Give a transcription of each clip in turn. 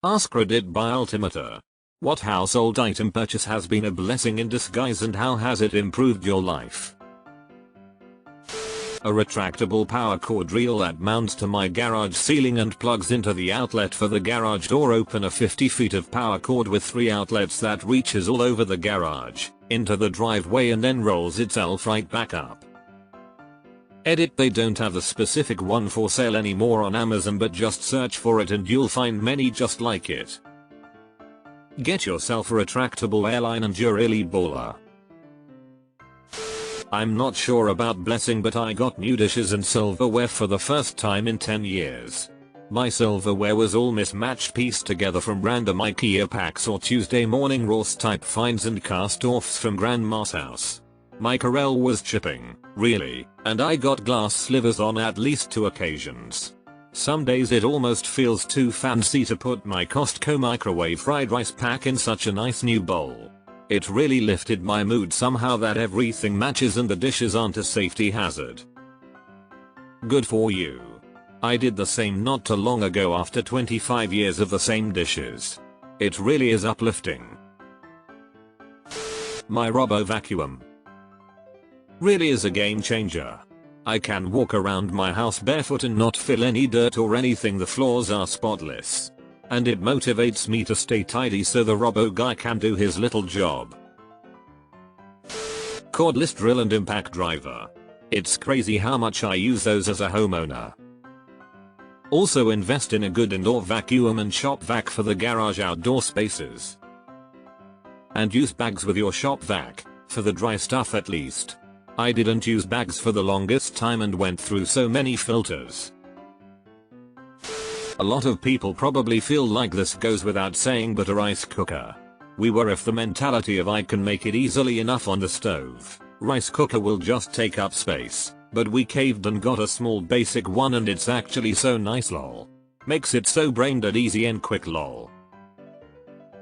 Ask Reddit by Ultimator. What household item purchase has been a blessing in disguise and how has it improved your life? A retractable power cord reel that mounts to my garage ceiling and plugs into the outlet for the garage door opener. 50 feet of power cord with 3 outlets that reaches all over the garage, into the driveway and then rolls itself right back up. Edit: they don't have a specific one for sale anymore on Amazon, but just search for it and you'll find many just like it. Get yourself a retractable airline and you're really baller. I'm not sure about blessing, but I got new dishes and silverware for the first time in 10 years. My silverware was all mismatched, pieced together from random IKEA packs or Tuesday morning roast type finds and cast-offs from grandma's house. My Corel was chipping, really, and I got glass slivers on at least 2 occasions. Some days it almost feels too fancy to put my Costco microwave fried rice pack in such a nice new bowl. It really lifted my mood somehow that everything matches and the dishes aren't a safety hazard. Good for you. I did the same not too long ago after 25 years of the same dishes. It really is uplifting. My Robo Vacuum really is a game changer. I can walk around my house barefoot and not feel any dirt or anything. The floors are spotless. And it motivates me to stay tidy so the robo guy can do his little job. Cordless drill and impact driver. It's crazy how much I use those as a homeowner. Also invest in a good indoor vacuum and shop vac for the garage outdoor spaces. And use bags with your shop vac, for the dry stuff at least. I didn't use bags for the longest time and went through so many filters. A lot of people probably feel like this goes without saying, but a rice cooker. We were of the mentality of I can make it easily enough on the stove. Rice cooker will just take up space. But we caved and got a small basic one and it's actually so nice lol. Makes it so brain dead easy and quick lol.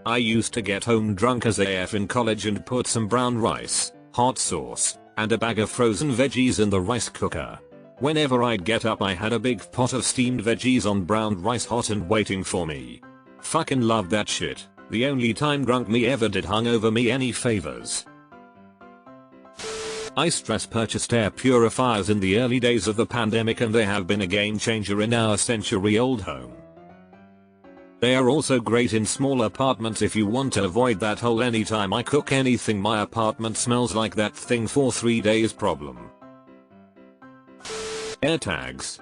I used to get home drunk as AF in college and put some brown rice, hot sauce, and a bag of frozen veggies in the rice cooker. Whenever I'd get up I had a big pot of steamed veggies on brown rice hot and waiting for me. Fucking loved that shit. The only time drunk me ever did hungover me any favors. I stress purchased air purifiers in the early days of the pandemic and they have been a game changer in our century-old home. They are also great in small apartments if you want to avoid that whole anytime I cook anything my apartment smells like that thing for 3 days problem. Air tags.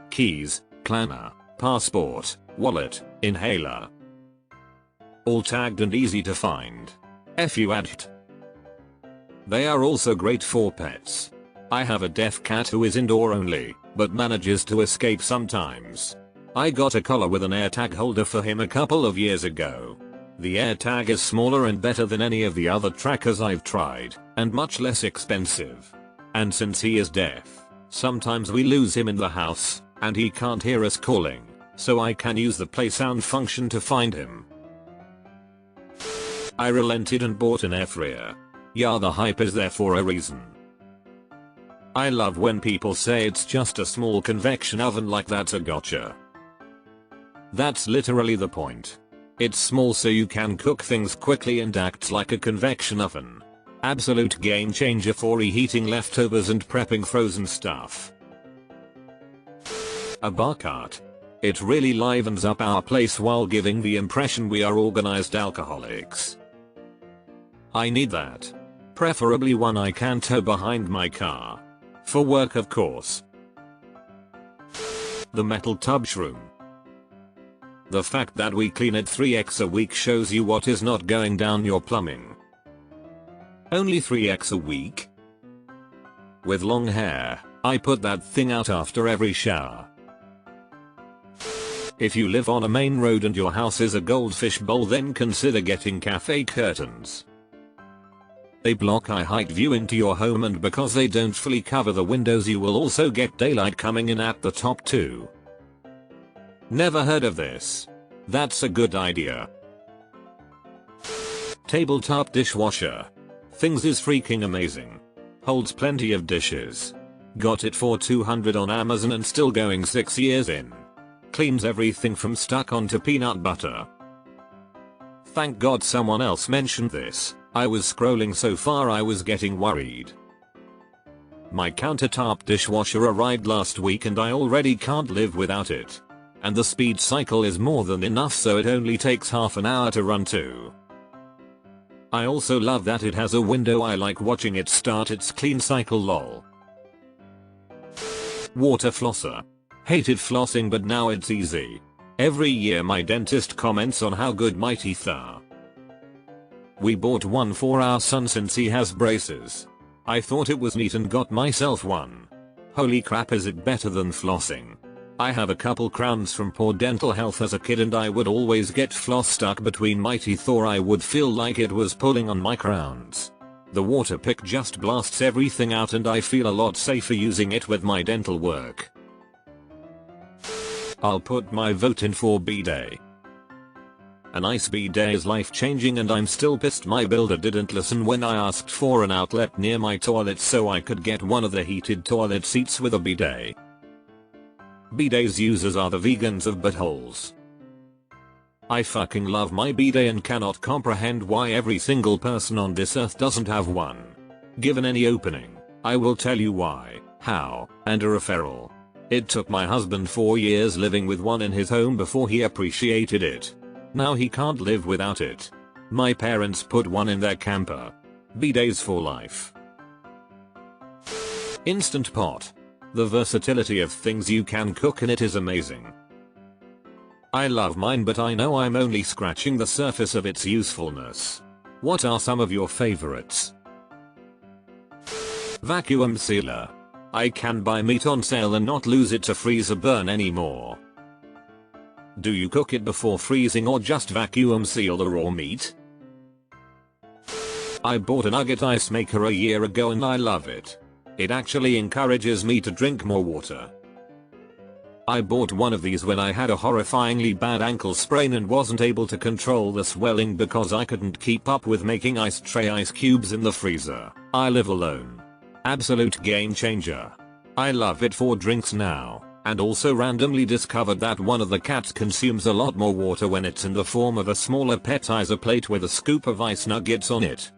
Keys, planner, passport, wallet, inhaler. All tagged and easy to find. F you addict. They are also great for pets. I have a deaf cat who is indoor only, but manages to escape sometimes. I got a collar with an AirTag holder for him a couple of years ago. The AirTag is smaller and better than any of the other trackers I've tried, and much less expensive. And since he is deaf, sometimes we lose him in the house, and he can't hear us calling, so I can use the play sound function to find him. I relented and bought an air fryer. Yeah, the hype is there for a reason. I love when people say it's just a small convection oven, like that's a gotcha. That's literally the point. It's small so you can cook things quickly and acts like a convection oven. Absolute game changer for reheating leftovers and prepping frozen stuff. A bar cart. It really livens up our place while giving the impression we are organized alcoholics. I need that. Preferably one I can tow behind my car. For work of course. The metal tub shroom. The fact that we clean it 3x a week shows you what is not going down your plumbing. Only 3x a week? With long hair, I put that thing out after every shower. If you live on a main road and your house is a goldfish bowl, then consider getting cafe curtains. They block eye height view into your home, and because they don't fully cover the windows you will also get daylight coming in at the top too. Never heard of this. That's a good idea. Tabletop dishwasher. Things is freaking amazing. Holds plenty of dishes. Got it for $200 on Amazon and still going 6 years in. Cleans everything from stuck onto peanut butter. Thank God someone else mentioned this. I was scrolling so far I was getting worried. My countertop dishwasher arrived last week and I already can't live without it. And the speed cycle is more than enough, so it only takes half an hour to run too. I also love that it has a window. I like watching it start its clean cycle lol. Water flosser. Hated flossing but now it's easy. Every year my dentist comments on how good my teeth are. We bought one for our son since he has braces. I thought it was neat and got myself one. Holy crap, is it better than flossing. I have a couple crowns from poor dental health as a kid and I would always get floss stuck between my teeth or I would feel like it was pulling on my crowns. The water pick just blasts everything out and I feel a lot safer using it with my dental work. I'll put my vote in for bidet. A nice bidet is life changing and I'm still pissed my builder didn't listen when I asked for an outlet near my toilet so I could get one of the heated toilet seats with a bidet. Bidets users are the vegans of buttholes. I fucking love my bidet and cannot comprehend why every single person on this earth doesn't have one. Given any opening, I will tell you why, how, and a referral. It took my husband 4 years living with one in his home before he appreciated it. Now he can't live without it. My parents put one in their camper. Bidets for life. Instant pot. The versatility of things you can cook in it is amazing. I love mine but I know I'm only scratching the surface of its usefulness. What are some of your favorites? Vacuum sealer. I can buy meat on sale and not lose it to freezer burn anymore. Do you cook it before freezing or just vacuum seal the raw meat? I bought a nugget ice maker a year ago and I love it. It actually encourages me to drink more water. I bought one of these when I had a horrifyingly bad ankle sprain and wasn't able to control the swelling because I couldn't keep up with making ice tray ice cubes in the freezer. I live alone. Absolute game changer. I love it for drinks now, and also randomly discovered that one of the cats consumes a lot more water when it's in the form of a smaller appetizer plate with a scoop of ice nuggets on it.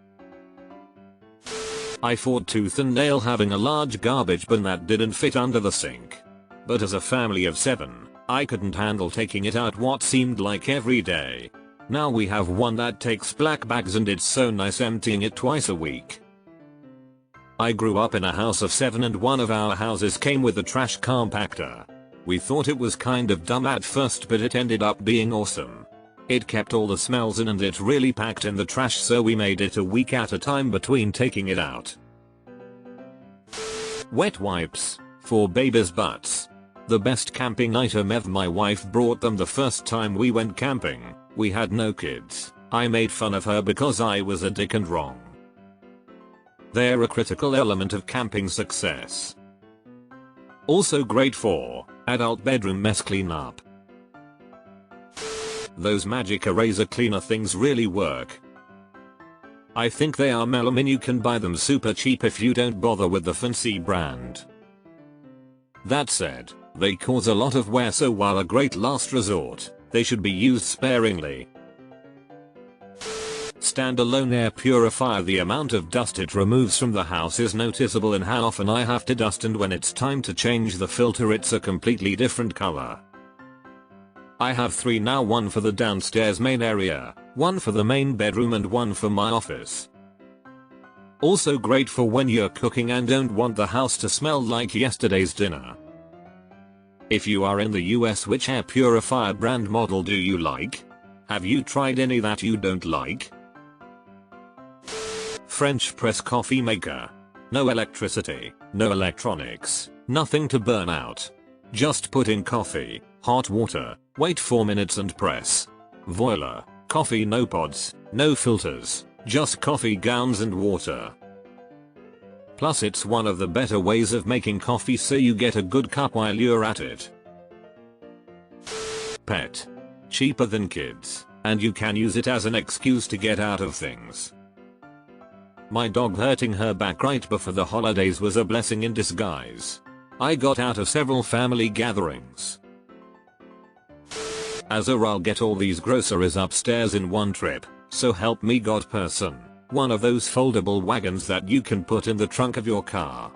I fought tooth and nail having a large garbage bin that didn't fit under the sink. But as a family of 7, I couldn't handle taking it out what seemed like every day. Now we have one that takes black bags and it's so nice emptying it twice a week. I grew up in a house of 7 and one of our houses came with a trash compactor. We thought it was kind of dumb at first but it ended up being awesome. It kept all the smells in and it really packed in the trash so we made it a week at a time between taking it out. Wet wipes. For babies' butts. The best camping item ever. My wife brought them the first time we went camping. We had no kids. I made fun of her because I was a dick and wrong. They're a critical element of camping success. Also great for adult bedroom mess cleanup. Those magic eraser cleaner things really work. I think they are mellow and you can buy them super cheap if you don't bother with the fancy brand. That said, they cause a lot of wear, so while a great last resort, they should be used sparingly. Standalone air purifier. The amount of dust it removes from the house is noticeable in how often I have to dust, and when it's time to change the filter it's a completely different color. I have 3 now, one for the downstairs main area, one for the main bedroom and one for my office. Also great for when you're cooking and don't want the house to smell like yesterday's dinner. If you are in the US, which air purifier brand model do you like? Have you tried any that you don't like? French press coffee maker. No electricity, no electronics, nothing to burn out. Just put in coffee, hot water, wait 4 minutes and press. Voila, coffee, no pods, no filters, just coffee grounds and water. Plus it's one of the better ways of making coffee so you get a good cup while you're at it. Pet. Cheaper than kids, and you can use it as an excuse to get out of things. My dog hurting her back right before the holidays was a blessing in disguise. I got out of several family gatherings. As I'll get all these groceries upstairs in one trip, so help me God person. One of those foldable wagons that you can put in the trunk of your car.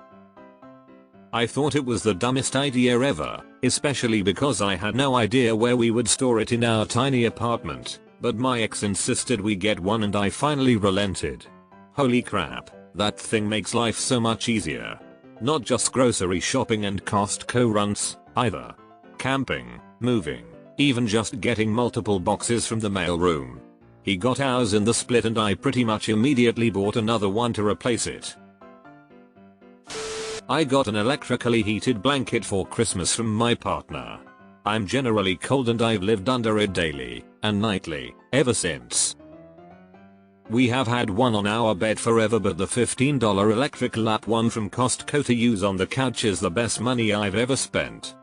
I thought it was the dumbest idea ever, especially because I had no idea where we would store it in our tiny apartment, but my ex insisted we get one and I finally relented. Holy crap, that thing makes life so much easier. Not just grocery shopping and Costco runs, either. Camping, moving, even just getting multiple boxes from the mailroom. He got ours in the split and I pretty much immediately bought another one to replace it. I got an electrically heated blanket for Christmas from my partner. I'm generally cold and I've lived under it daily and nightly ever since. We have had one on our bed forever, but the $15 electric lap one from Costco to use on the couch is the best money I've ever spent.